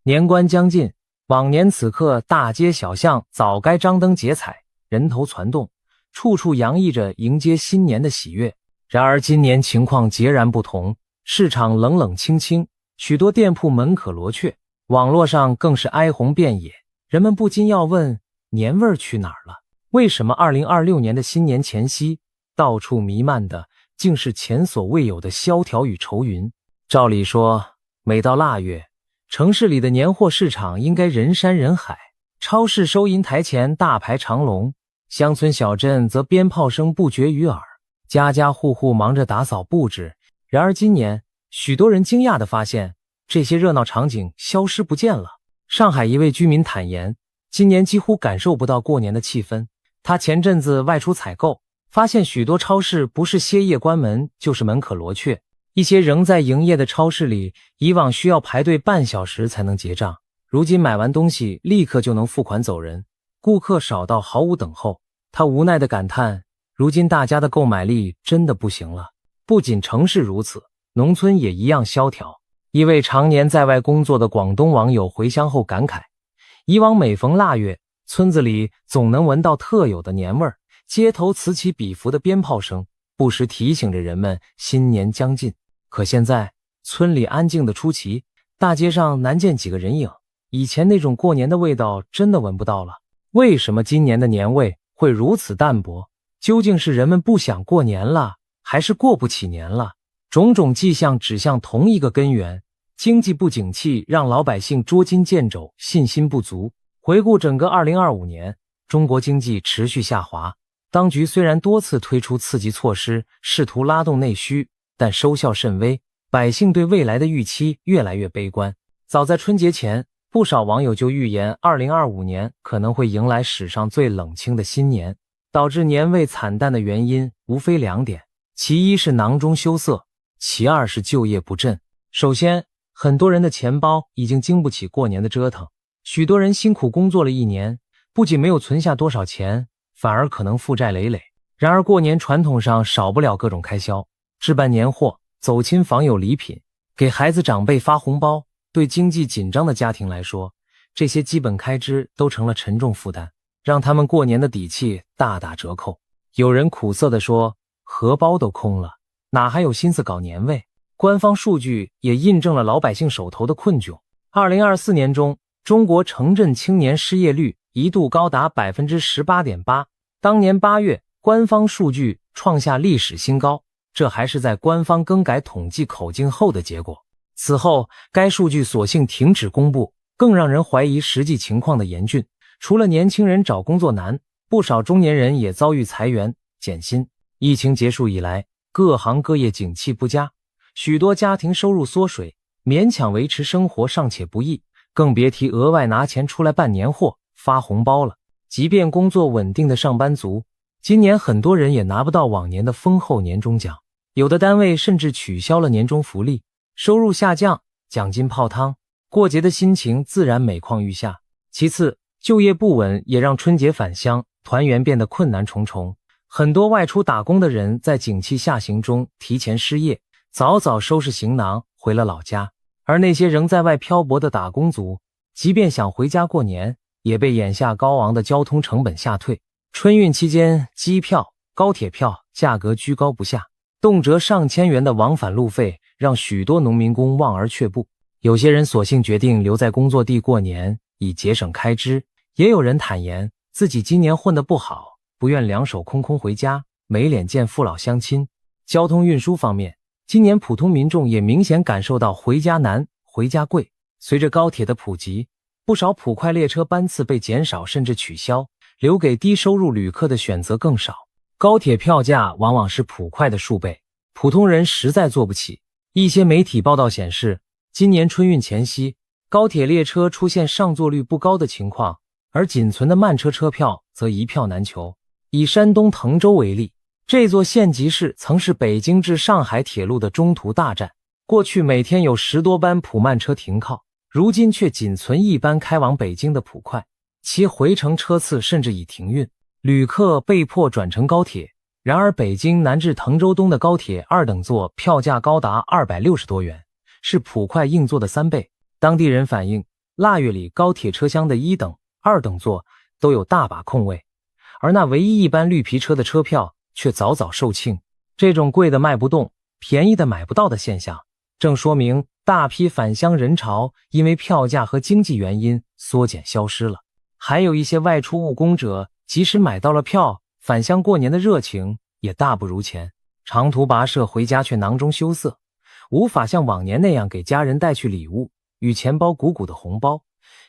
年关将近，往年此刻大街小巷早该张灯结彩，人头攒动，处处洋溢着迎接新年的喜悦。然而今年情况截然不同，市场冷冷清清，许多店铺门可罗雀，网络上更是哀鸿遍野。人们不禁要问，年味儿去哪儿了？为什么2026年的新年前夕，到处弥漫的竟是前所未有的萧条与愁云？照理说，每到腊月，城市里的年货市场应该人山人海，超市收银台前大排长龙，乡村小镇则鞭炮声不绝于耳，家家户户忙着打扫布置。然而今年，许多人惊讶地发现，这些热闹场景消失不见了。上海一位居民坦言，今年几乎感受不到过年的气氛。他前阵子外出采购，发现许多超市不是歇业关门，就是门可罗雀。一些仍在营业的超市里，以往需要排队半小时才能结账，如今买完东西立刻就能付款走人，顾客少到毫无等候。他无奈地感叹，如今大家的购买力真的不行了。不仅城市如此，农村也一样萧条。一位常年在外工作的广东网友回乡后感慨，以往每逢腊月，村子里总能闻到特有的年味儿，街头此起彼伏的鞭炮声，不时提醒着人们新年将近。可现在，村里安静的出奇，大街上难见几个人影，以前那种过年的味道真的闻不到了。为什么今年的年味会如此淡薄？究竟是人们不想过年了，还是过不起年了？种种迹象指向同一个根源，经济不景气让老百姓捉襟见肘，信心不足。回顾整个2025年，中国经济持续下滑，当局虽然多次推出刺激措施，试图拉动内需，但收效甚微，百姓对未来的预期越来越悲观。早在春节前，不少网友就预言2025年可能会迎来史上最冷清的新年。导致年味惨淡的原因无非两点，其一是囊中羞涩，其二是就业不振。首先，很多人的钱包已经经不起过年的折腾，许多人辛苦工作了一年，不仅没有存下多少钱，反而可能负债累累。然而过年传统上少不了各种开销，置办年货，走亲访友礼品，给孩子长辈发红包，对经济紧张的家庭来说，这些基本开支都成了沉重负担，让他们过年的底气大打折扣。有人苦涩地说，荷包都空了，哪还有心思搞年味？官方数据也印证了老百姓手头的困窘。2024年中，中国城镇青年失业率一度高达 18.8%， 当年8月，官方数据创下历史新高，这还是在官方更改统计口径后的结果。此后，该数据索性停止公布，更让人怀疑实际情况的严峻。除了年轻人找工作难，不少中年人也遭遇裁员、减薪。疫情结束以来，各行各业景气不佳，许多家庭收入缩水，勉强维持生活尚且不易，更别提额外拿钱出来办年货、发红包了。即便工作稳定的上班族，今年很多人也拿不到往年的丰厚年终奖，有的单位甚至取消了年终福利，收入下降，奖金泡汤，过节的心情自然每况愈下。其次，就业不稳也让春节返乡团圆变得困难重重，很多外出打工的人在景气下行中提前失业，早早收拾行囊回了老家。而那些仍在外漂泊的打工族，即便想回家过年，也被眼下高昂的交通成本吓退。春运期间，机票、高铁票价格居高不下，动辄上千元的往返路费让许多农民工望而却步。有些人索性决定留在工作地过年，以节省开支。也有人坦言自己今年混得不好，不愿两手空空回家，没脸见父老乡亲。交通运输方面，今年普通民众也明显感受到回家难、回家贵。随着高铁的普及，不少普快列车班次被减少甚至取消，留给低收入旅客的选择更少。高铁票价往往是普快的数倍，普通人实在坐不起。一些媒体报道显示，今年春运前夕，高铁列车出现上座率不高的情况，而仅存的慢车车票则一票难求。以山东滕州为例，这座县级市曾是北京至上海铁路的中途大站，过去每天有10多班普慢车停靠，如今却仅存1班开往北京的普快，其回程车次甚至已停运，旅客被迫转乘高铁。然而北京南至滕州东的高铁2等座票价高达260多元，是普快硬座的3倍。当地人反映，腊月里高铁车厢的1等、2等座都有大把空位，而那唯一一班绿皮车的车票却早早售罄。这种贵的卖不动，便宜的买不到的现象，正说明大批返乡人潮因为票价和经济原因缩减消失了。还有一些外出务工者，即使买到了票，返乡过年的热情也大不如前，长途跋涉回家却囊中羞涩，无法像往年那样给家人带去礼物与钱包鼓鼓的红包。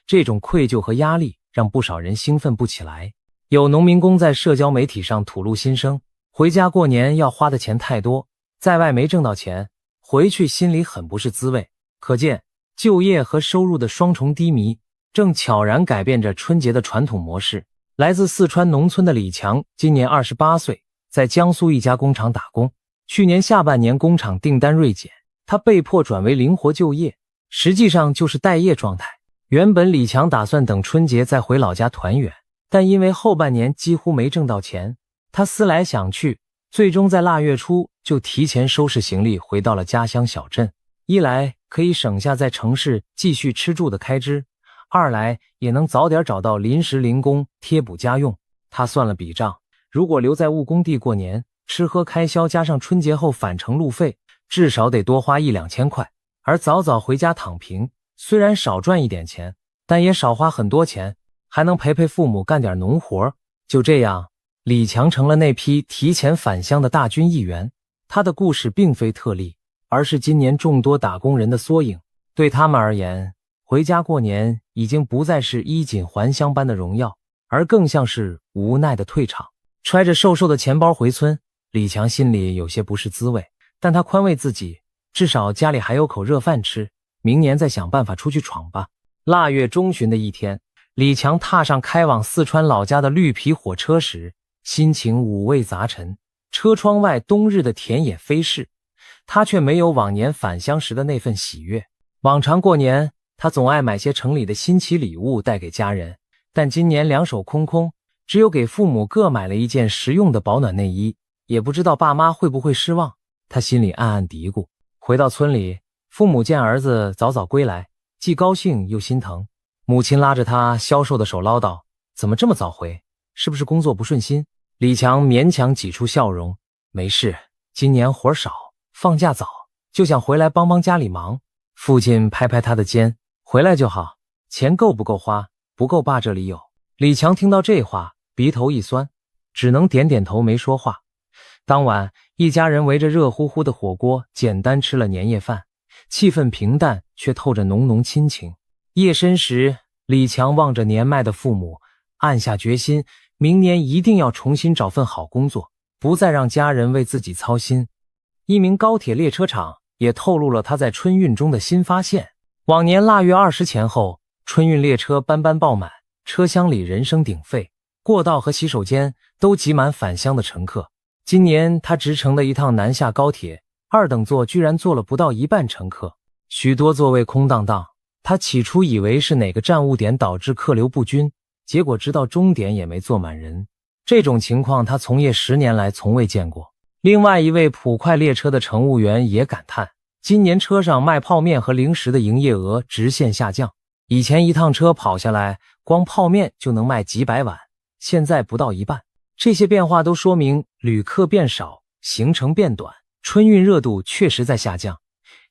这种愧疚和压力让不少人兴奋不起来。有农民工在社交媒体上吐露心声，回家过年要花的钱太多，在外没挣到钱，回去心里很不是滋味。可见就业和收入的双重低迷正悄然改变着春节的传统模式。来自四川农村的李强今年28岁，在江苏一家工厂打工。去年下半年工厂订单锐减，他被迫转为灵活就业，实际上就是待业状态。原本李强打算等春节再回老家团圆，但因为后半年几乎没挣到钱，他思来想去，最终在腊月初就提前收拾行李回到了家乡小镇。一来可以省下在城市继续吃住的开支，二来也能早点找到临时零工贴补家用。他算了笔账，如果留在务工地过年，吃喝开销加上春节后返程路费，至少得多花1-2千块。而早早回家躺平，虽然少赚一点钱，但也少花很多钱，还能陪陪父母干点农活。就这样，李强成了那批提前返乡的大军一员。他的故事并非特例，而是今年众多打工人的缩影。对他们而言，回家过年已经不再是衣锦还乡般的荣耀，而更像是无奈的退场。揣着瘦瘦的钱包回村，李强心里有些不是滋味，但他宽慰自己，至少家里还有口热饭吃，明年再想办法出去闯吧。腊月中旬的一天，李强踏上开往四川老家的绿皮火车时，心情五味杂陈。车窗外冬日的田野飞逝，他却没有往年返乡时的那份喜悦。往常过年，他总爱买些城里的新奇礼物带给家人，但今年两手空空，只有给父母各买了一件实用的保暖内衣，也不知道爸妈会不会失望。他心里暗暗嘀咕。回到村里，父母见儿子早早归来，既高兴又心疼。母亲拉着他消瘦的手唠叨：“怎么这么早回？是不是工作不顺心？”李强勉强挤出笑容：“没事，今年活少，放假早，就想回来帮帮家里忙。”父亲拍拍他的肩：“回来就好，钱够不够花？不够爸这里有。”李强听到这话，鼻头一酸，只能点点头没说话。当晚，一家人围着热乎乎的火锅简单吃了年夜饭，气氛平淡却透着浓浓亲情。夜深时，李强望着年迈的父母，暗下决心，明年一定要重新找份好工作，不再让家人为自己操心。一名高铁列车长也透露了他在春运中的新发现。往年腊月20前后，春运列车班班爆满，车厢里人声鼎沸，过道和洗手间都挤满返乡的乘客。今年他直乘的一趟南下高铁，2等座居然坐了不到一半乘客，许多座位空荡荡。他起初以为是哪个站务点导致客流不均，结果直到终点也没坐满人。这种情况他从业10年来从未见过。另外一位普快列车的乘务员也感叹，今年车上卖泡面和零食的营业额直线下降。以前一趟车跑下来，光泡面就能卖几百碗，现在不到一半。这些变化都说明旅客变少，行程变短，春运热度确实在下降。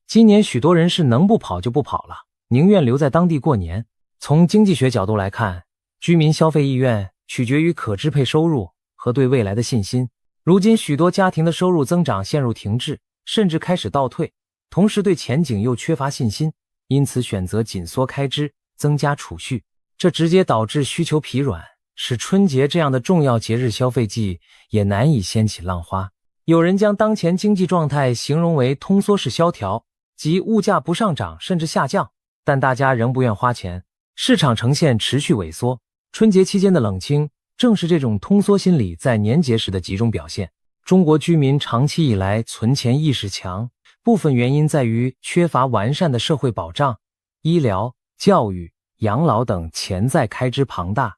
今年许多人是能不跑就不跑了，宁愿留在当地过年。从经济学角度来看，居民消费意愿取决于可支配收入和对未来的信心。如今许多家庭的收入增长陷入停滞，甚至开始倒退，同时对前景又缺乏信心，因此选择紧缩开支，增加储蓄。这直接导致需求疲软，使春节这样的重要节日消费季也难以掀起浪花。有人将当前经济状态形容为通缩式萧条，即物价不上涨甚至下降，但大家仍不愿花钱，市场呈现持续萎缩。春节期间的冷清正是这种通缩心理在年节时的集中表现。中国居民长期以来存钱意识强，部分原因在于缺乏完善的社会保障，医疗、教育、养老等潜在开支庞大，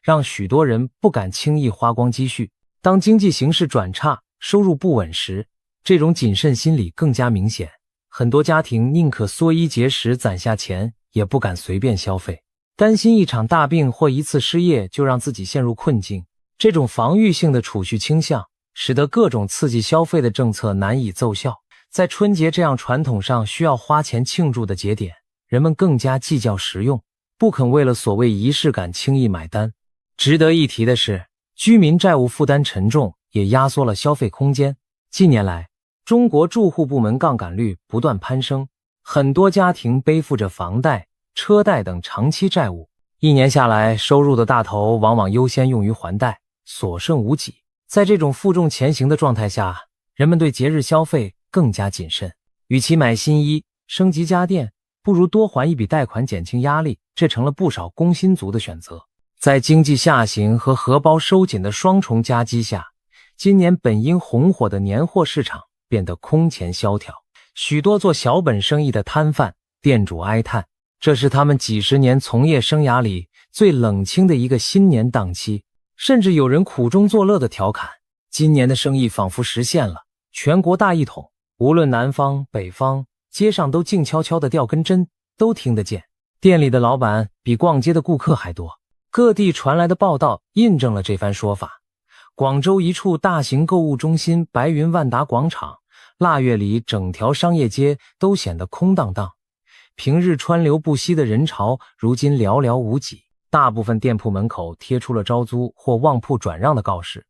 让许多人不敢轻易花光积蓄。当经济形势转差，收入不稳时，这种谨慎心理更加明显。很多家庭宁可缩衣节食攒下钱，也不敢随便消费，担心一场大病或一次失业就让自己陷入困境。这种防御性的储蓄倾向，使得各种刺激消费的政策难以奏效。在春节这样传统上需要花钱庆祝的节点，人们更加计较实用，不肯为了所谓仪式感轻易买单。值得一提的是，居民债务负担沉重，也压缩了消费空间。近年来，中国住户部门杠杆率不断攀升，很多家庭背负着房贷、车贷等长期债务，一年下来，收入的大头往往优先用于还贷，所剩无几。在这种负重前行的状态下，人们对节日消费更加谨慎。与其买新衣、升级家电，不如多还一笔贷款减轻压力，这成了不少工薪族的选择。在经济下行和荷包收紧的双重夹击下，今年本应红火的年货市场变得空前萧条，许多做小本生意的摊贩、店主哀叹，这是他们几十年从业生涯里最冷清的一个新年档期。甚至有人苦中作乐地调侃，今年的生意仿佛实现了全国大一统，无论南方北方，街上都静悄悄地掉根针，都听得见。店里的老板比逛街的顾客还多。各地传来的报道印证了这番说法。广州一处大型购物中心白云万达广场，腊月里整条商业街都显得空荡荡，平日川流不息的人潮如今寥寥无几。大部分店铺门口贴出了招租或旺铺转让的告示，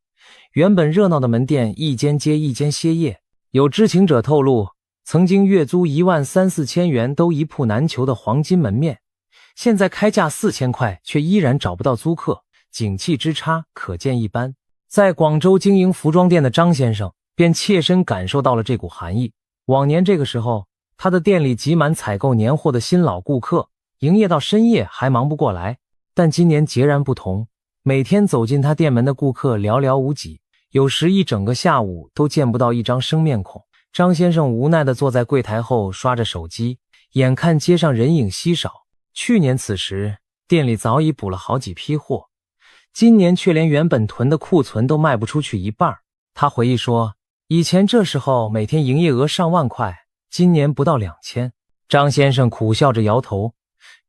原本热闹的门店一间接一间歇业。有知情者透露，曾经月租13000-4000千元都一铺难求的黄金门面，现在开价4000块却依然找不到租客，景气之差可见一斑。在广州经营服装店的张先生便切身感受到了这股寒意。往年这个时候，他的店里挤满采购年货的新老顾客，营业到深夜还忙不过来。但今年截然不同，每天走进他店门的顾客寥寥无几，有时一整个下午都见不到一张生面孔。张先生无奈地坐在柜台后刷着手机，眼看街上人影稀少。去年此时，店里早已补了好几批货，今年却连原本囤的库存都卖不出去一半。他回忆说，以前这时候每天营业额上万块，今年不到2000。张先生苦笑着摇头，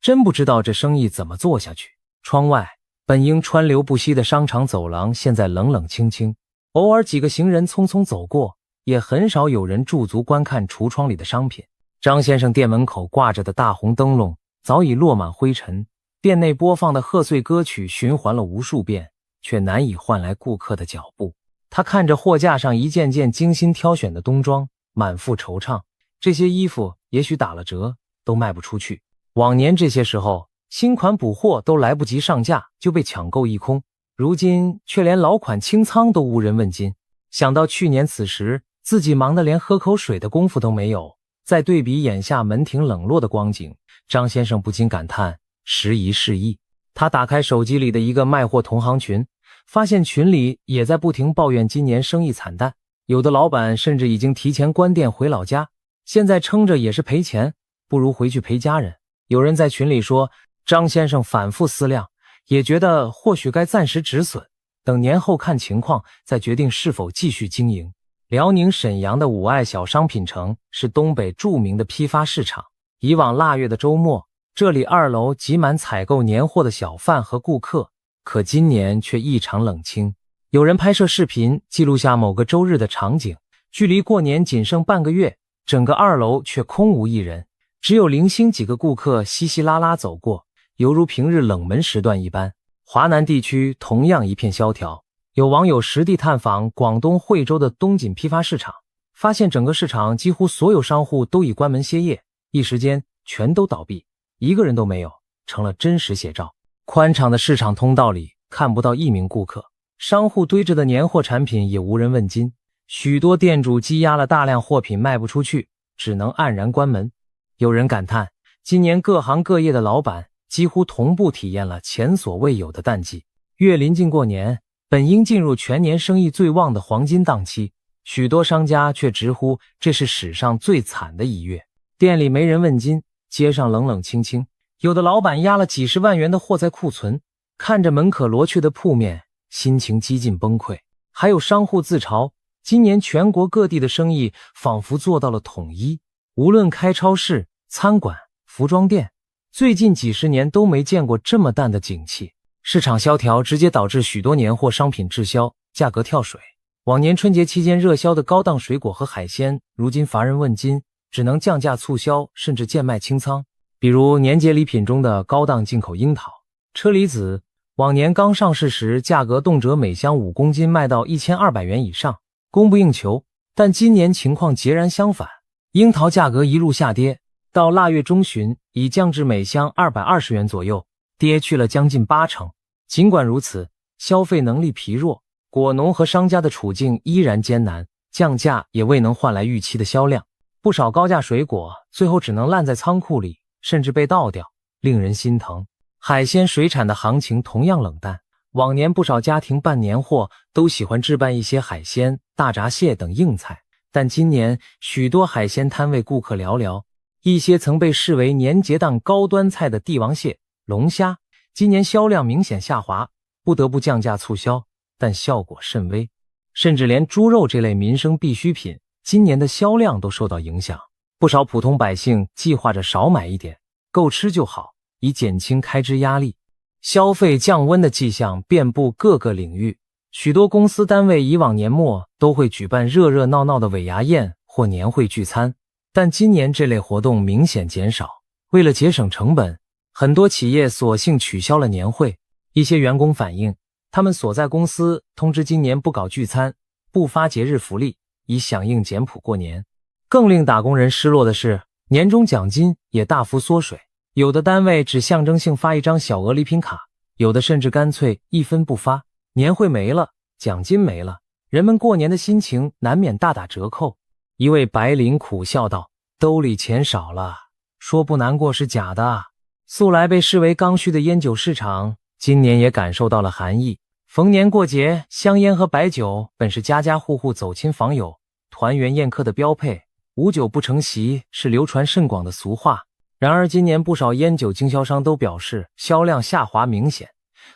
真不知道这生意怎么做下去。窗外本应川流不息的商场走廊现在冷冷清清，偶尔几个行人匆匆走过，也很少有人驻足观看橱窗里的商品。张先生店门口挂着的大红灯笼早已落满灰尘，店内播放的贺岁歌曲循环了无数遍，却难以换来顾客的脚步。他看着货架上一件件精心挑选的冬装，满腹惆怅。这些衣服也许打了折都卖不出去，往年这些时候新款补货都来不及上架就被抢购一空，如今却连老款清仓都无人问津。想到去年此时自己忙得连喝口水的功夫都没有，再对比眼下门庭冷落的光景，张先生不禁感叹时移世易。他打开手机里的一个卖货同行群，发现群里也在不停抱怨今年生意惨淡，有的老板甚至已经提前关店回老家，现在撑着也是赔钱，不如回去陪家人。有人在群里说，张先生反复思量，也觉得或许该暂时止损，等年后看情况再决定是否继续经营。辽宁沈阳的五爱小商品城是东北著名的批发市场，以往腊月的周末，这里2楼挤满采购年货的小贩和顾客，可今年却异常冷清。有人拍摄视频记录下某个周日的场景，距离过年仅剩半个月，整个2楼却空无一人，只有零星几个顾客稀稀拉拉走过，犹如平日冷门时段一般。华南地区同样一片萧条，有网友实地探访广东惠州的东锦批发市场，发现整个市场几乎所有商户都已关门歇业，一时间全都倒闭，一个人都没有，成了真实写照。宽敞的市场通道里看不到一名顾客，商户堆着的年货产品也无人问津，许多店主积压了大量货品卖不出去，只能黯然关门。有人感叹，今年各行各业的老板几乎同步体验了前所未有的淡季。越临近过年，本应进入全年生意最旺的黄金档期，许多商家却直呼这是史上最惨的一月。店里没人问津，街上冷冷清清，有的老板压了几十万元的货在库存，看着门可罗雀的铺面，心情几近崩溃。还有商户自嘲，今年全国各地的生意仿佛做到了统一，无论开超市、餐馆、服装店，最近几十年都没见过这么淡的景气，市场萧条直接导致许多年货商品滞销，价格跳水。往年春节期间热销的高档水果和海鲜，如今乏人问津，只能降价促销，甚至贱卖清仓。比如年节礼品中的高档进口樱桃、车厘子，往年刚上市时价格动辄每箱5公斤卖到1200元以上，供不应求。但今年情况截然相反，樱桃价格一路下跌，到腊月中旬已降至每箱220元左右，跌去了将近80%。尽管如此，消费能力疲弱，果农和商家的处境依然艰难，降价也未能换来预期的销量。不少高价水果最后只能烂在仓库里，甚至被倒掉，令人心疼。海鲜水产的行情同样冷淡，往年不少家庭办年货都喜欢置办一些海鲜、大闸蟹等硬菜，但今年许多海鲜摊位顾客寥寥，一些曾被视为年节档高端菜的帝王蟹、龙虾，今年销量明显下滑，不得不降价促销，但效果甚微。甚至连猪肉这类民生必需品，今年的销量都受到影响。不少普通百姓计划着少买一点，够吃就好，以减轻开支压力。消费降温的迹象遍布各个领域，许多公司单位以往年末都会举办热热闹闹的尾牙宴或年会聚餐，但今年这类活动明显减少。为了节省成本，很多企业索性取消了年会。一些员工反映，他们所在公司通知今年不搞聚餐，不发节日福利，以响应简朴过年。更令打工人失落的是，年终奖金也大幅缩水，有的单位只象征性发一张小额礼品卡，有的甚至干脆一分不发。年会没了，奖金没了，人们过年的心情难免大打折扣。一位白领苦笑道：兜里钱少了，说不难过是假的。素来被视为刚需的烟酒市场，今年也感受到了寒意。逢年过节，香烟和白酒本是家家户户走亲访友、团圆宴客的标配，无酒不成席是流传甚广的俗话。然而今年不少烟酒经销商都表示销量下滑明显，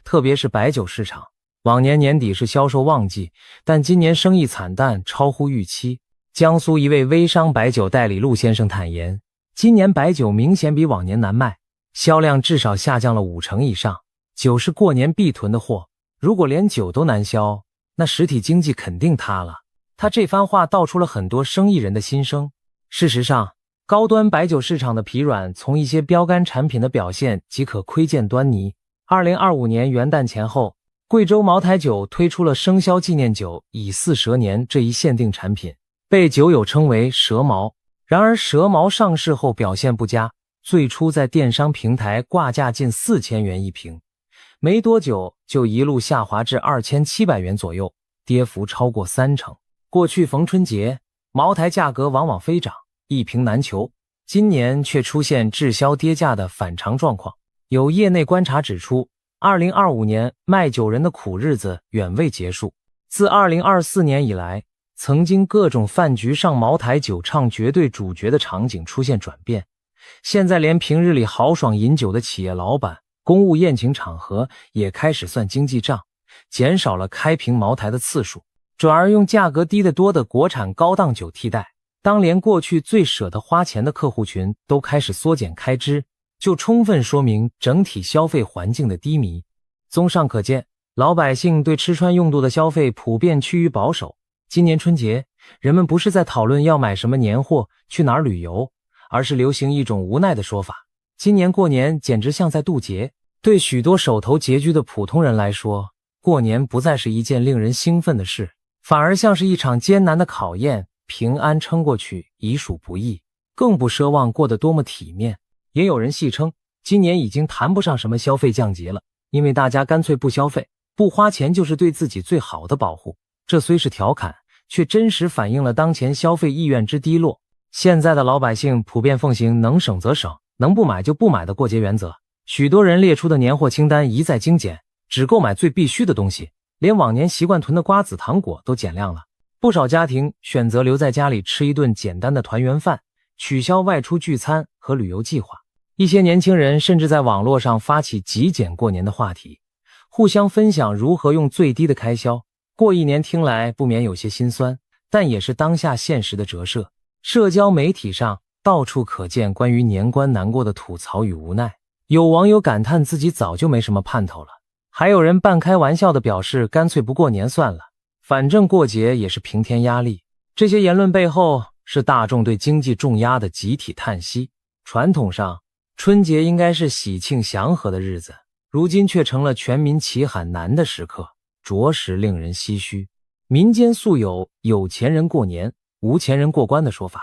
特别是白酒市场。往年年底是销售旺季，但今年生意惨淡，超乎预期。江苏一位微商白酒代理陆先生坦言，今年白酒明显比往年难卖，销量至少下降了50%以上。酒是过年必囤的货，如果连酒都难销，那实体经济肯定塌了。他这番话道出了很多生意人的心声。事实上，高端白酒市场的疲软，从一些标杆产品的表现即可窥见端倪。2025年元旦前后，贵州茅台酒推出了生肖纪念酒乙巳蛇年这一限定产品，被酒友称为蛇毛。然而蛇毛上市后表现不佳，最初在电商平台挂价近4000元一瓶，没多久就一路下滑至2700元左右，跌幅超过30%。过去逢春节，茅台价格往往飞涨，一瓶难求，今年却出现滞销跌价的反常状况。有业内观察指出，2025年卖酒人的苦日子远未结束。自2024年以来，曾经各种饭局上茅台酒唱绝对主角的场景出现转变，现在连平日里豪爽饮酒的企业老板、公务宴请场合也开始算经济账，减少了开瓶茅台的次数，转而用价格低得多的国产高档酒替代。当连过去最舍得花钱的客户群都开始缩减开支，就充分说明整体消费环境的低迷。综上可见，老百姓对吃穿用度的消费普遍趋于保守。今年春节，人们不是在讨论要买什么年货、去哪儿旅游，而是流行一种无奈的说法：今年过年简直像在渡劫。对许多手头拮据的普通人来说，过年不再是一件令人兴奋的事，反而像是一场艰难的考验，平安撑过去已属不易，更不奢望过得多么体面。也有人戏称，今年已经谈不上什么消费降级了，因为大家干脆不消费，不花钱就是对自己最好的保护。这虽是调侃，却真实反映了当前消费意愿之低落。现在的老百姓普遍奉行能省则省，能不买就不买的过节原则，许多人列出的年货清单一再精简，只购买最必须的东西，连往年习惯囤的瓜子糖果都减量了。不少家庭选择留在家里吃一顿简单的团圆饭，取消外出聚餐和旅游计划。一些年轻人甚至在网络上发起极简过年的话题，互相分享如何用最低的开销过一年。听来不免有些心酸，但也是当下现实的折射。社交媒体上到处可见关于年关难过的吐槽与无奈。有网友感叹自己早就没什么盼头了，还有人半开玩笑地表示干脆不过年算了，反正过节也是平添压力。这些言论背后是大众对经济重压的集体叹息。传统上，春节应该是喜庆祥和的日子，如今却成了全民齐喊难的时刻，着实令人唏嘘。民间素有有钱人过年，无钱人过关的说法，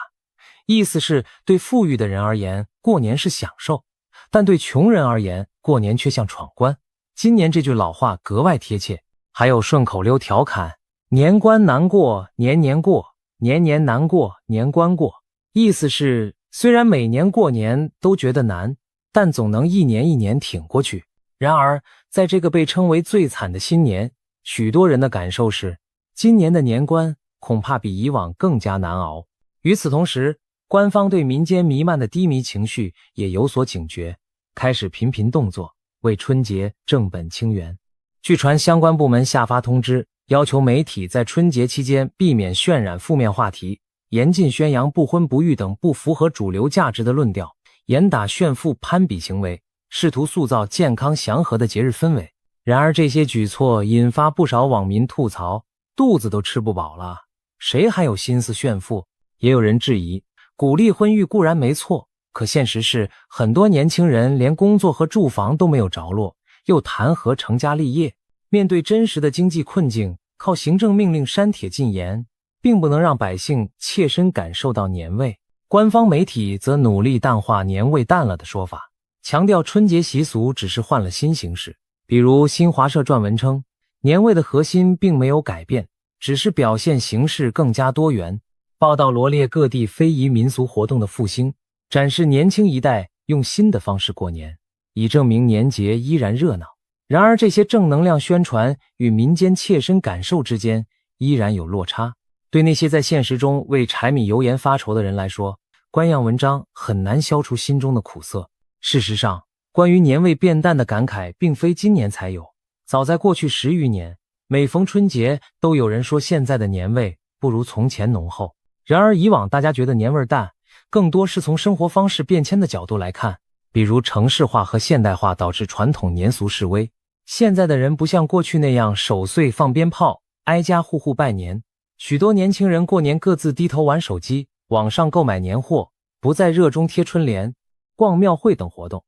意思是对富裕的人而言，过年是享受，但对穷人而言，过年却像闯关。今年这句老话格外贴切。还有顺口溜调侃：年关难过年年过，年年难过年关过。意思是虽然每年过年都觉得难，但总能一年一年挺过去。然而在这个被称为最惨的新年，许多人的感受是今年的年关恐怕比以往更加难熬。与此同时，官方对民间弥漫的低迷情绪也有所警觉，开始频频动作，为春节正本清源。据传相关部门下发通知，要求媒体在春节期间避免渲染负面话题，严禁宣扬不婚不育等不符合主流价值的论调，严打炫富攀比行为，试图塑造健康祥和的节日氛围。然而这些举措引发不少网民吐槽，肚子都吃不饱了，谁还有心思炫富？也有人质疑，鼓励婚育固然没错，可现实是很多年轻人连工作和住房都没有着落，又谈何成家立业？面对真实的经济困境，靠行政命令删帖禁言，并不能让百姓切身感受到年味。官方媒体则努力淡化年味淡了的说法，强调春节习俗只是换了新形式。比如新华社撰文称，年味的核心并没有改变，只是表现形式更加多元。报道罗列各地非遗民俗活动的复兴，展示年轻一代用新的方式过年，以证明年节依然热闹。然而这些正能量宣传与民间切身感受之间依然有落差。对那些在现实中为柴米油盐发愁的人来说，官样文章很难消除心中的苦涩。事实上，关于年味变淡的感慨并非今年才有，早在过去10余年，每逢春节都有人说现在的年味不如从前浓厚。然而以往大家觉得年味淡，更多是从生活方式变迁的角度来看，比如城市化和现代化导致传统年俗式微。现在的人不像过去那样守岁放鞭炮，挨家户户拜年，许多年轻人过年各自低头玩手机，网上购买年货，不再热衷贴春联、逛庙会等活动。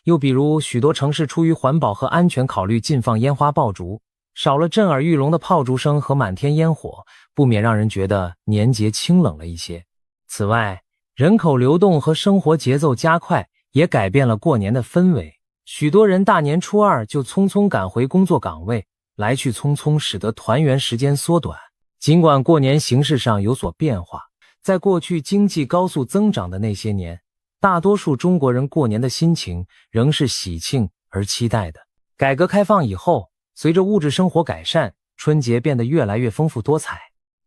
又比如许多城市出于环保和安全考虑禁放烟花爆竹，少了震耳欲聋的炮竹声和满天烟火，不免让人觉得年节清冷了一些。此外，人口流动和生活节奏加快也改变了过年的氛围，许多人大年初二就匆匆赶回工作岗位，来去匆匆使得团圆时间缩短。尽管过年形式上有所变化，在过去经济高速增长的那些年，大多数中国人过年的心情仍是喜庆而期待的。改革开放以后，随着物质生活改善，春节变得越来越丰富多彩。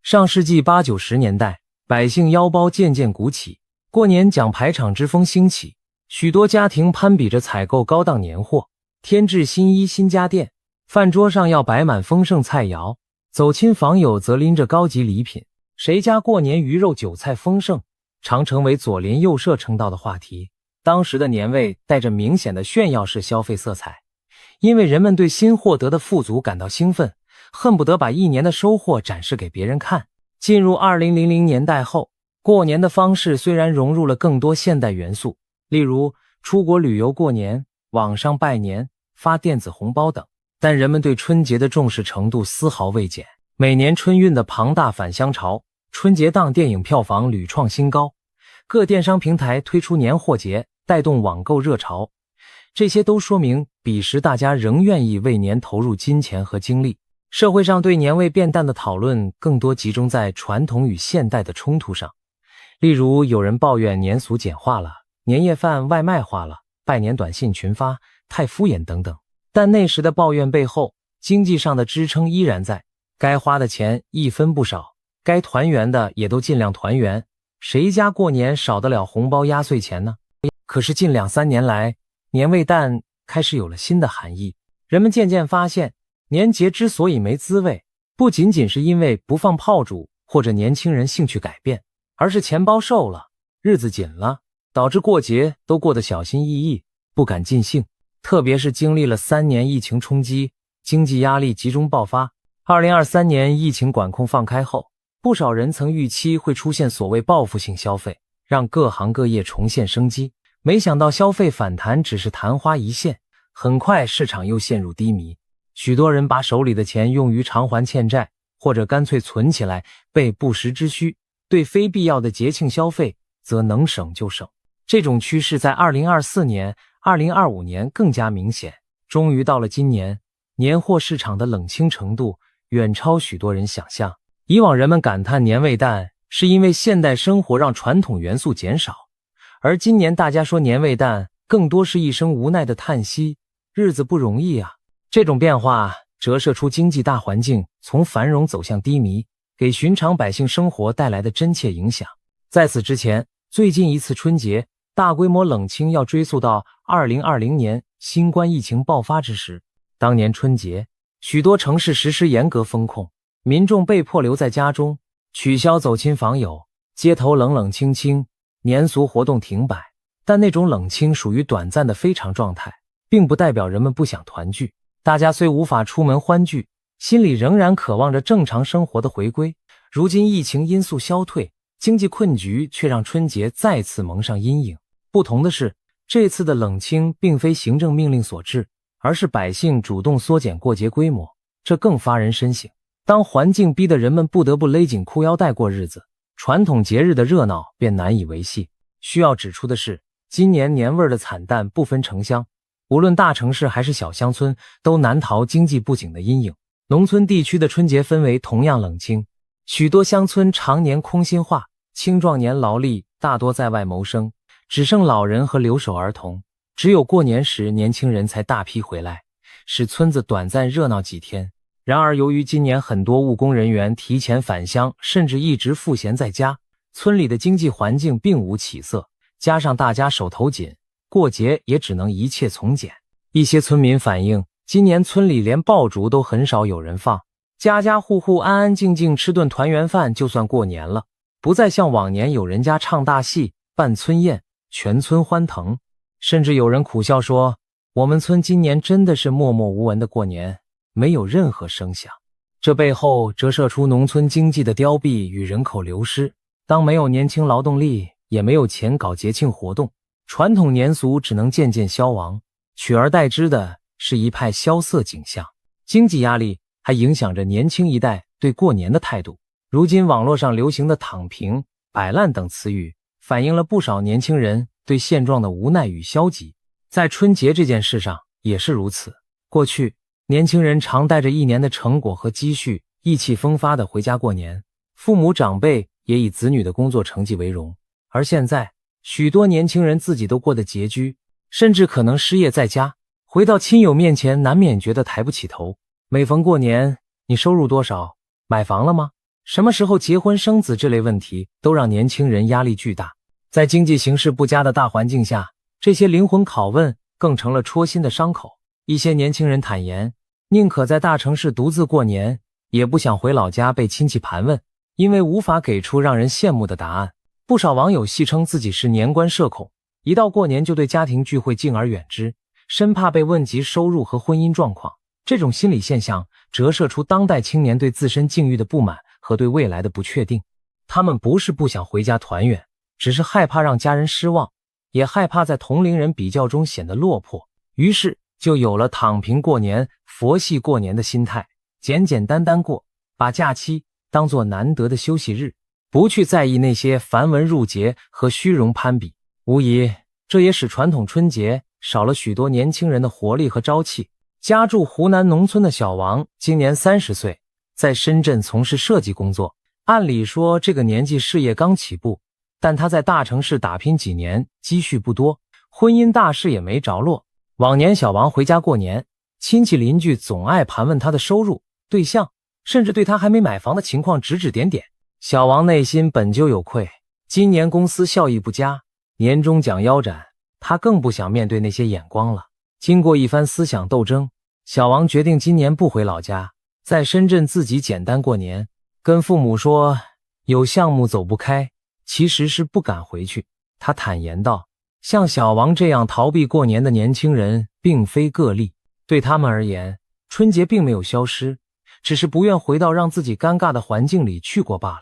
上世纪80、90年代，百姓腰包渐渐鼓起，过年讲排场之风兴起，许多家庭攀比着采购高档年货，添置新衣新家电，饭桌上要摆满丰盛菜肴，走亲访友则拎着高级礼品，谁家过年鱼肉韭菜丰盛，常成为左邻右舍称道的话题。当时的年味带着明显的炫耀式消费色彩，因为人们对新获得的富足感到兴奋，恨不得把一年的收获展示给别人看。进入2000年代后，过年的方式虽然融入了更多现代元素，例如出国旅游过年、网上拜年、发电子红包等，但人们对春节的重视程度丝毫未减。每年春运的庞大返乡潮，春节档电影票房屡创新高，各电商平台推出年货节，带动网购热潮，这些都说明彼时大家仍愿意为年投入金钱和精力。社会上对年味变淡的讨论更多集中在传统与现代的冲突上，例如有人抱怨年俗简化了，年夜饭外卖化了，拜年短信群发太敷衍等等。但那时的抱怨背后，经济上的支撑依然在，该花的钱一分不少，该团圆的也都尽量团圆，谁家过年少得了红包压岁钱呢？可是近2、3年来，年味淡开始有了新的含义。人们渐渐发现，年节之所以没滋味，不仅仅是因为不放炮竹或者年轻人兴趣改变，而是钱包瘦了，日子紧了，导致过节都过得小心翼翼，不敢尽兴。特别是经历了3年疫情冲击，经济压力集中爆发。2023年疫情管控放开后，不少人曾预期会出现所谓报复性消费，让各行各业重现生机。没想到消费反弹只是昙花一现，很快市场又陷入低迷。许多人把手里的钱用于偿还欠债，或者干脆存起来备不时之需，对非必要的节庆消费则能省就省。这种趋势在2024年、2025年更加明显。终于到了今年，年货市场的冷清程度远超许多人想象。以往人们感叹年味淡，是因为现代生活让传统元素减少，而今年大家说年味淡，更多是一声无奈的叹息，日子不容易啊。这种变化折射出经济大环境从繁荣走向低迷，给寻常百姓生活带来的真切影响。在此之前，最近一次春节大规模冷清要追溯到2020年新冠疫情爆发之时。当年春节，许多城市实施严格封控，民众被迫留在家中，取消走亲访友，街头冷冷清清，年俗活动停摆。但那种冷清属于短暂的非常状态，并不代表人们不想团聚。大家虽无法出门欢聚，心里仍然渴望着正常生活的回归。如今疫情因素消退，经济困局却让春节再次蒙上阴影。不同的是，这次的冷清并非行政命令所致，而是百姓主动缩减过节规模，这更发人深省。当环境逼得人们不得不勒紧裤腰带过日子，传统节日的热闹便难以维系。需要指出的是，今年年味的惨淡不分城乡，无论大城市还是小乡村，都难逃经济不景的阴影。农村地区的春节氛围同样冷清，许多乡村常年空心化，青壮年劳力大多在外谋生，只剩老人和留守儿童。只有过年时年轻人才大批回来，使村子短暂热闹几天。然而由于今年很多务工人员提前返乡，甚至一直赋闲在家，村里的经济环境并无起色，加上大家手头紧，过节也只能一切从简。一些村民反映，今年村里连爆竹都很少有人放，家家户户安安静静吃顿团圆饭就算过年了，不再像往年有人家唱大戏、办村宴，全村欢腾。甚至有人苦笑说，我们村今年真的是默默无闻的过年，没有任何声响。这背后折射出农村经济的凋敝与人口流失。当没有年轻劳动力，也没有钱搞节庆活动，传统年俗只能渐渐消亡，取而代之的是一派萧瑟景象。经济压力还影响着年轻一代对过年的态度。如今网络上流行的躺平、摆烂等词语，反映了不少年轻人对现状的无奈与消极。在春节这件事上也是如此。过去，年轻人常带着一年的成果和积蓄，意气风发地回家过年，父母长辈也以子女的工作成绩为荣。而现在，许多年轻人自己都过得拮据，甚至可能失业在家，回到亲友面前难免觉得抬不起头。每逢过年，你收入多少？买房了吗？什么时候结婚生子？这类问题都让年轻人压力巨大。在经济形势不佳的大环境下，这些灵魂拷问更成了戳心的伤口。一些年轻人坦言，宁可在大城市独自过年，也不想回老家被亲戚盘问，因为无法给出让人羡慕的答案。不少网友戏称自己是年关社恐，一到过年就对家庭聚会敬而远之，生怕被问及收入和婚姻状况。这种心理现象折射出当代青年对自身境遇的不满和对未来的不确定。他们不是不想回家团圆，只是害怕让家人失望，也害怕在同龄人比较中显得落魄，于是就有了躺平过年、佛系过年的心态，简简单单过，把假期当作难得的休息日，不去在意那些繁文缛节和虚荣攀比。无疑，这也使传统春节少了许多年轻人的活力和朝气。家住湖南农村的小王今年30岁，在深圳从事设计工作。按理说这个年纪事业刚起步，但他在大城市打拼几年，积蓄不多，婚姻大事也没着落。往年小王回家过年，亲戚邻居总爱盘问他的收入、对象，甚至对他还没买房的情况指指点点。小王内心本就有愧，今年公司效益不佳，年终奖腰斩，他更不想面对那些眼光了。经过一番思想斗争，小王决定今年不回老家，在深圳自己简单过年，跟父母说有项目走不开，其实是不敢回去。他坦言道，像小王这样逃避过年的年轻人并非个例，对他们而言，春节并没有消失，只是不愿回到让自己尴尬的环境里去过罢了。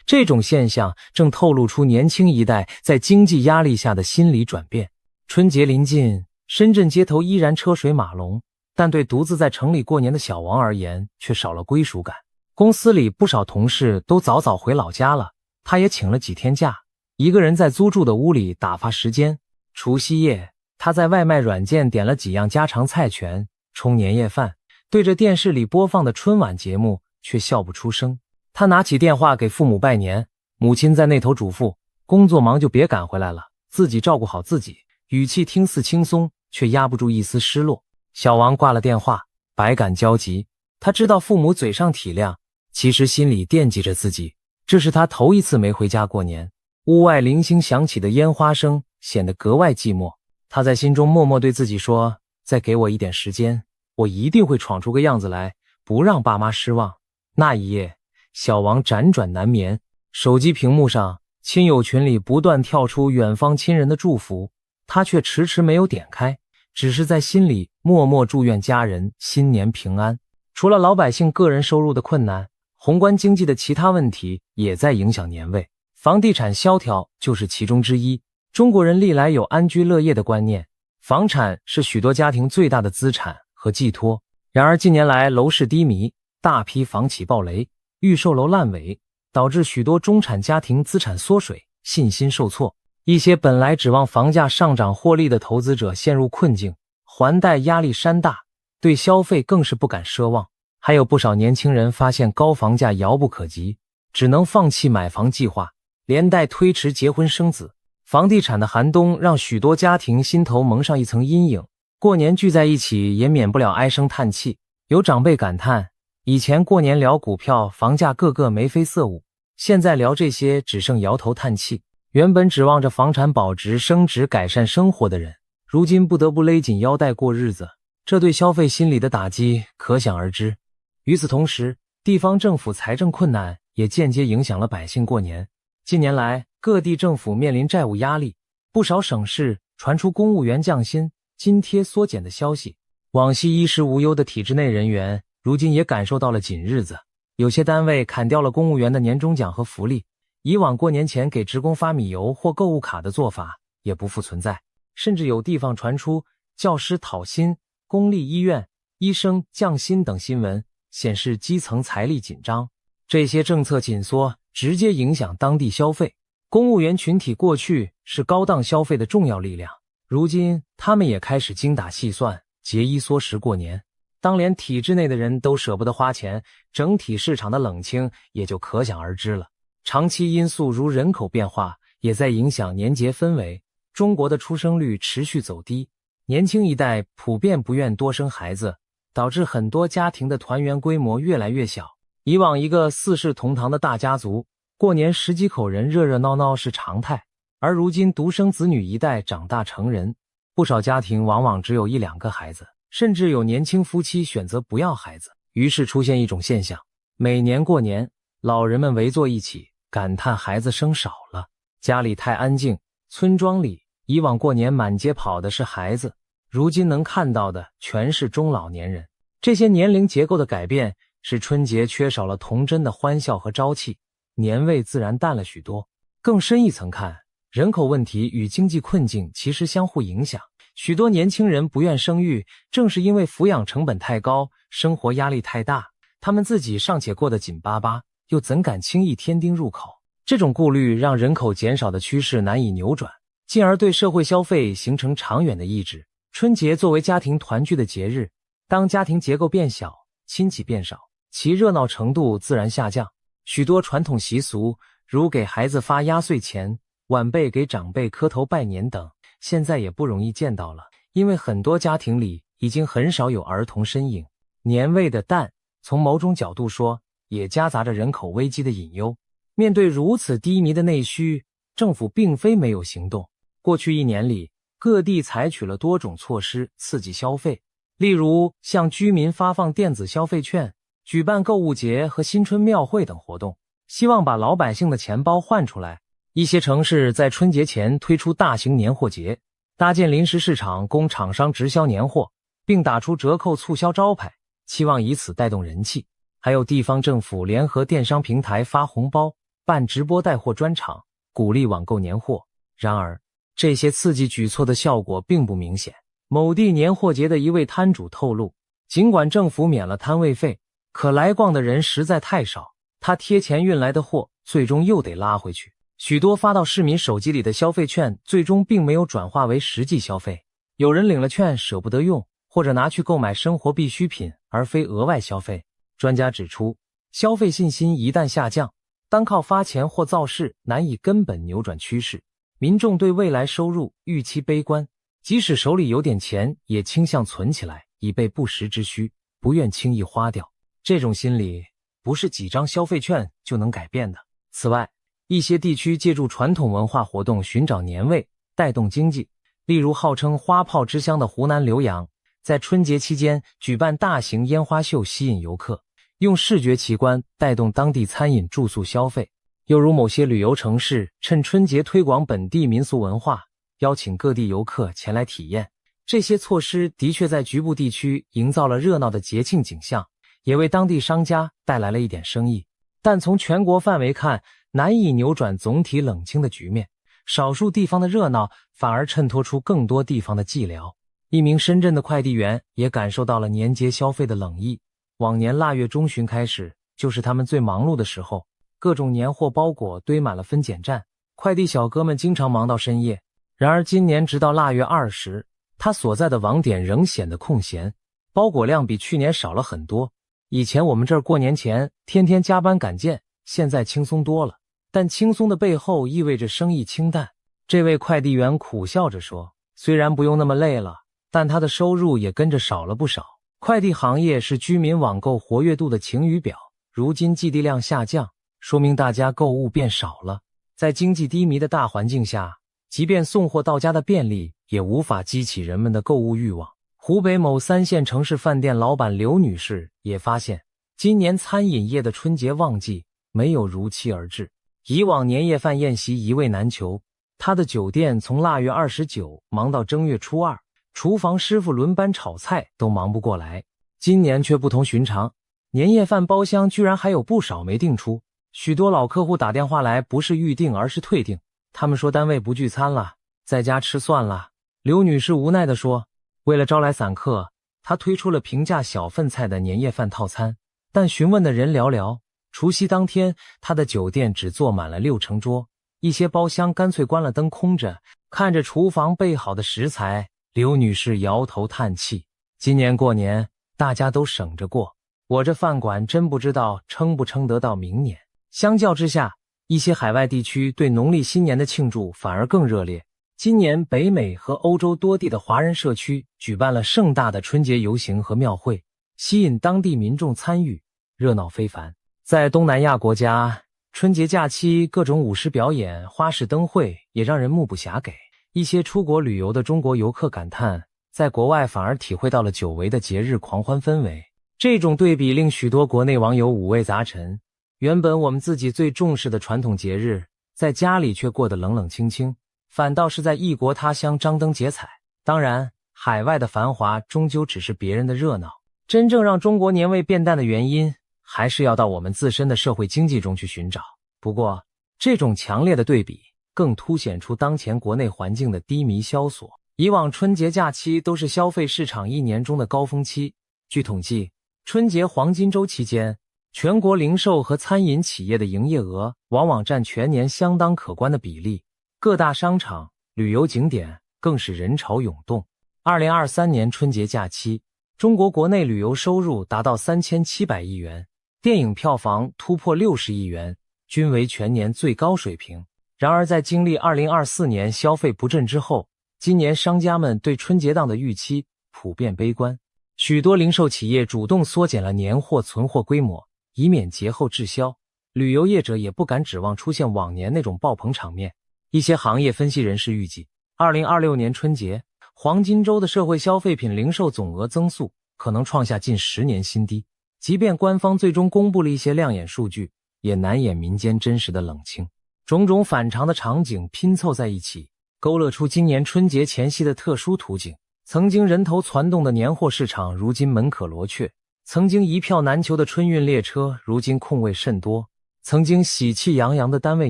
这种现象正透露出年轻一代在经济压力下的心理转变。春节临近，深圳街头依然车水马龙，但对独自在城里过年的小王而言却少了归属感。公司里不少同事都早早回老家了，他也请了几天假，一个人在租住的屋里打发时间。除夕夜，他在外卖软件点了几样家常菜全，冲年夜饭，对着电视里播放的春晚节目却笑不出声。他拿起电话给父母拜年，母亲在那头嘱咐，工作忙就别赶回来了，自己照顾好自己，语气听似轻松，却压不住一丝失落。小王挂了电话，百感交集。他知道父母嘴上体谅，其实心里惦记着自己。这是他头一次没回家过年，屋外零星响起的烟花声显得格外寂寞。他在心中默默对自己说，再给我一点时间，我一定会闯出个样子来，不让爸妈失望。那一夜，小王辗转难眠，手机屏幕上亲友群里不断跳出远方亲人的祝福，他却迟迟没有点开，只是在心里默默祝愿家人新年平安。除了老百姓个人收入的困难，宏观经济的其他问题也在影响年味，房地产萧条就是其中之一。中国人历来有安居乐业的观念，房产是许多家庭最大的资产和寄托。然而近年来楼市低迷，大批房企暴雷，预售楼烂尾，导致许多中产家庭资产缩水，信心受挫。一些本来指望房价上涨获利的投资者陷入困境，还贷压力山大，对消费更是不敢奢望。还有不少年轻人发现高房价遥不可及，只能放弃买房计划，连带推迟结婚生子。房地产的寒冬让许多家庭心头蒙上一层阴影，过年聚在一起也免不了唉声叹气。有长辈感叹，以前过年聊股票房价个个眉飞色舞，现在聊这些只剩摇头叹气。原本指望着房产保值升值改善生活的人，如今不得不勒紧腰带过日子，这对消费心理的打击可想而知。与此同时，地方政府财政困难也间接影响了百姓过年。近年来，各地政府面临债务压力，不少省市传出公务员降薪、津贴缩减的消息。往昔衣食无忧的体制内人员，如今也感受到了紧日子。有些单位砍掉了公务员的年终奖和福利，以往过年前给职工发米油或购物卡的做法也不复存在。甚至有地方传出教师讨薪、公立医院医生降薪等新闻，显示基层财力紧张。这些政策紧缩直接影响当地消费。公务员群体过去是高档消费的重要力量，如今他们也开始精打细算，节衣缩食过年。当连体制内的人都舍不得花钱，整体市场的冷清也就可想而知了。长期因素如人口变化也在影响年节氛围。中国的出生率持续走低，年轻一代普遍不愿多生孩子，导致很多家庭的团圆规模越来越小。以往一个四世同堂的大家族，过年十几口人热热闹闹是常态，而如今独生子女一代长大成人，不少家庭往往只有一两个孩子，甚至有年轻夫妻选择不要孩子。于是出现一种现象，每年过年，老人们围坐一起，感叹孩子生少了，家里太安静。村庄里以往过年满街跑的是孩子，如今能看到的全是中老年人。这些年龄结构的改变使春节缺少了童真的欢笑和朝气，年味自然淡了许多。更深一层看，人口问题与经济困境其实相互影响。许多年轻人不愿生育，正是因为抚养成本太高，生活压力太大，他们自己尚且过得紧巴巴，又怎敢轻易添丁入口？这种顾虑让人口减少的趋势难以扭转，进而对社会消费形成长远的抑制。春节作为家庭团聚的节日，当家庭结构变小，亲戚变少，其热闹程度自然下降。许多传统习俗，如给孩子发压岁钱、晚辈给长辈磕头拜年等，现在也不容易见到了，因为很多家庭里已经很少有儿童身影。年味的淡，从某种角度说，也夹杂着人口危机的隐忧。面对如此低迷的内需，政府并非没有行动。过去一年里，各地采取了多种措施刺激消费，例如向居民发放电子消费券，举办购物节和新春庙会等活动，希望把老百姓的钱包换出来，一些城市在春节前推出大型年货节，搭建临时市场供厂商直销年货，并打出折扣促销招牌，期望以此带动人气。还有地方政府联合电商平台发红包，办直播带货专场，鼓励网购年货。然而，这些刺激举措的效果并不明显。某地年货节的一位摊主透露，尽管政府免了摊位费，可来逛的人实在太少，他贴钱运来的货最终又得拉回去。许多发到市民手机里的消费券最终并没有转化为实际消费，有人领了券舍不得用，或者拿去购买生活必需品而非额外消费。专家指出，消费信心一旦下降，单靠发钱或造势难以根本扭转趋势。民众对未来收入预期悲观，即使手里有点钱也倾向存起来，以备不时之需，不愿轻易花掉。这种心理不是几张消费券就能改变的。此外，一些地区借助传统文化活动寻找年味，带动经济。例如号称花炮之乡的湖南浏阳，在春节期间举办大型烟花秀吸引游客，用视觉奇观带动当地餐饮住宿消费。又如某些旅游城市趁春节推广本地民俗文化，邀请各地游客前来体验。这些措施的确在局部地区营造了热闹的节庆景象，也为当地商家带来了一点生意。但从全国范围看，难以扭转总体冷清的局面，少数地方的热闹反而衬托出更多地方的寂寥。一名深圳的快递员也感受到了年节消费的冷意。往年腊月中旬开始，就是他们最忙碌的时候，各种年货包裹堆满了分拣站，快递小哥们经常忙到深夜。然而今年直到腊月20，他所在的网点仍显得空闲，包裹量比去年少了很多。以前我们这儿过年前天天加班赶件，现在轻松多了。但轻松的背后意味着生意清淡。这位快递员苦笑着说，虽然不用那么累了，但他的收入也跟着少了不少。快递行业是居民网购活跃度的晴雨表，如今寄递量下降，说明大家购物变少了。在经济低迷的大环境下，即便送货到家的便利，也无法激起人们的购物欲望。湖北某3线城市饭店老板刘女士也发现，今年餐饮业的春节旺季没有如期而至。以往年夜饭宴席一位难求，他的酒店从腊月29忙到正月初2，厨房师傅轮班炒菜都忙不过来。今年却不同寻常，年夜饭包厢居然还有不少没订出。许多老客户打电话来，不是预订而是退订，他们说单位不聚餐了，在家吃算了。刘女士无奈地说，为了招来散客，她推出了平价小份菜的年夜饭套餐，但询问的人寥寥。除夕当天，他的酒店只坐满了60桌，一些包厢干脆关了灯空着。看着厨房备好的食材，刘女士摇头叹气，今年过年大家都省着过，我这饭馆真不知道撑不撑得到明年。相较之下，一些海外地区对农历新年的庆祝反而更热烈。今年北美和欧洲多地的华人社区举办了盛大的春节游行和庙会，吸引当地民众参与，热闹非凡。在东南亚国家，春节假期各种舞狮表演、花式灯会也让人目不暇给。一些出国旅游的中国游客感叹，在国外反而体会到了久违的节日狂欢氛围。这种对比令许多国内网友五味杂陈。原本我们自己最重视的传统节日，在家里却过得冷冷清清，反倒是在异国他乡张灯结彩。当然，海外的繁华终究只是别人的热闹，真正让中国年味变淡的原因，还是要到我们自身的社会经济中去寻找。不过，这种强烈的对比更凸显出当前国内环境的低迷萧索。以往春节假期都是消费市场一年中的高峰期，据统计，春节黄金周期间，全国零售和餐饮企业的营业额往往占全年相当可观的比例，各大商场、旅游景点更是人潮涌动。2023年春节假期，中国国内旅游收入达到3700亿元，电影票房突破60亿元，均为全年最高水平。然而在经历2024年消费不振之后，今年商家们对春节档的预期普遍悲观，许多零售企业主动缩减了年货存货规模，以免节后滞销。旅游业者也不敢指望出现往年那种爆棚场面。一些行业分析人士预计，2026年春节黄金周的社会消费品零售总额增速可能创下近10年新低。即便官方最终公布了一些亮眼数据，也难掩民间真实的冷清。种种反常的场景拼凑在一起，勾勒出今年春节前夕的特殊图景。曾经人头攒动的年货市场，如今门可罗雀；曾经一票难求的春运列车，如今空位甚多；曾经喜气洋洋的单位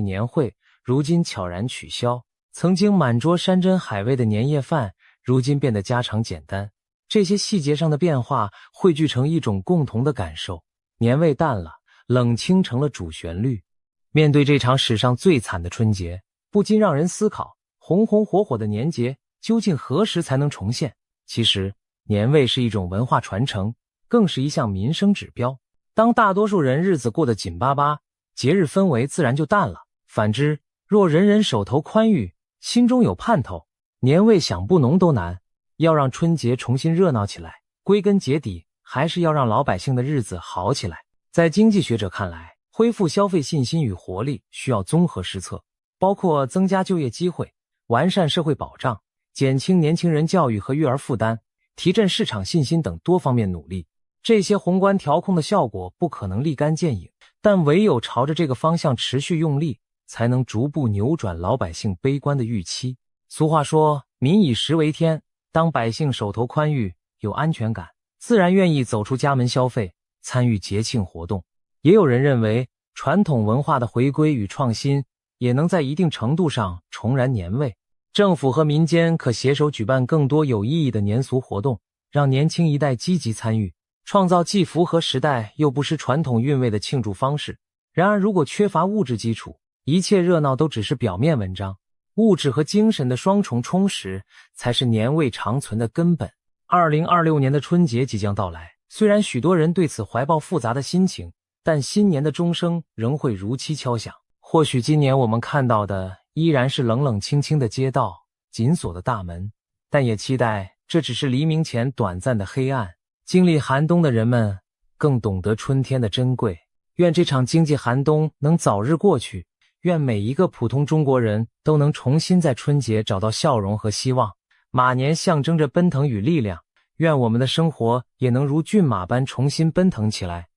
年会，如今悄然取消；曾经满桌山珍海味的年夜饭，如今变得家常简单。这些细节上的变化汇聚成一种共同的感受，年味淡了，冷清成了主旋律。面对这场史上最惨的春节，不禁让人思考，红红火火的年节究竟何时才能重现？其实，年味是一种文化传承，更是一项民生指标。当大多数人日子过得紧巴巴，节日氛围自然就淡了。反之，若人人手头宽裕，心中有盼头，年味想不浓都难。要让春节重新热闹起来，归根结底还是要让老百姓的日子好起来。在经济学者看来，恢复消费信心与活力需要综合施策，包括增加就业机会、完善社会保障、减轻年轻人教育和育儿负担、提振市场信心等多方面努力。这些宏观调控的效果不可能立竿见影，但唯有朝着这个方向持续用力，才能逐步扭转老百姓悲观的预期。俗话说，民以食为天，当百姓手头宽裕，有安全感，自然愿意走出家门消费，参与节庆活动。也有人认为，传统文化的回归与创新也能在一定程度上重燃年味。政府和民间可携手举办更多有意义的年俗活动，让年轻一代积极参与，创造既符合时代又不失传统韵味的庆祝方式。然而，如果缺乏物质基础，一切热闹都只是表面文章，物质和精神的双重充实才是年味长存的根本。2026年的春节即将到来，虽然许多人对此怀抱复杂的心情，但新年的钟声仍会如期敲响。或许今年我们看到的依然是冷冷清清的街道、紧锁的大门，但也期待这只是黎明前短暂的黑暗。经历寒冬的人们更懂得春天的珍贵。愿这场经济寒冬能早日过去，愿每一个普通中国人都能重新在春节找到笑容和希望。马年象征着奔腾与力量，愿我们的生活也能如骏马般重新奔腾起来。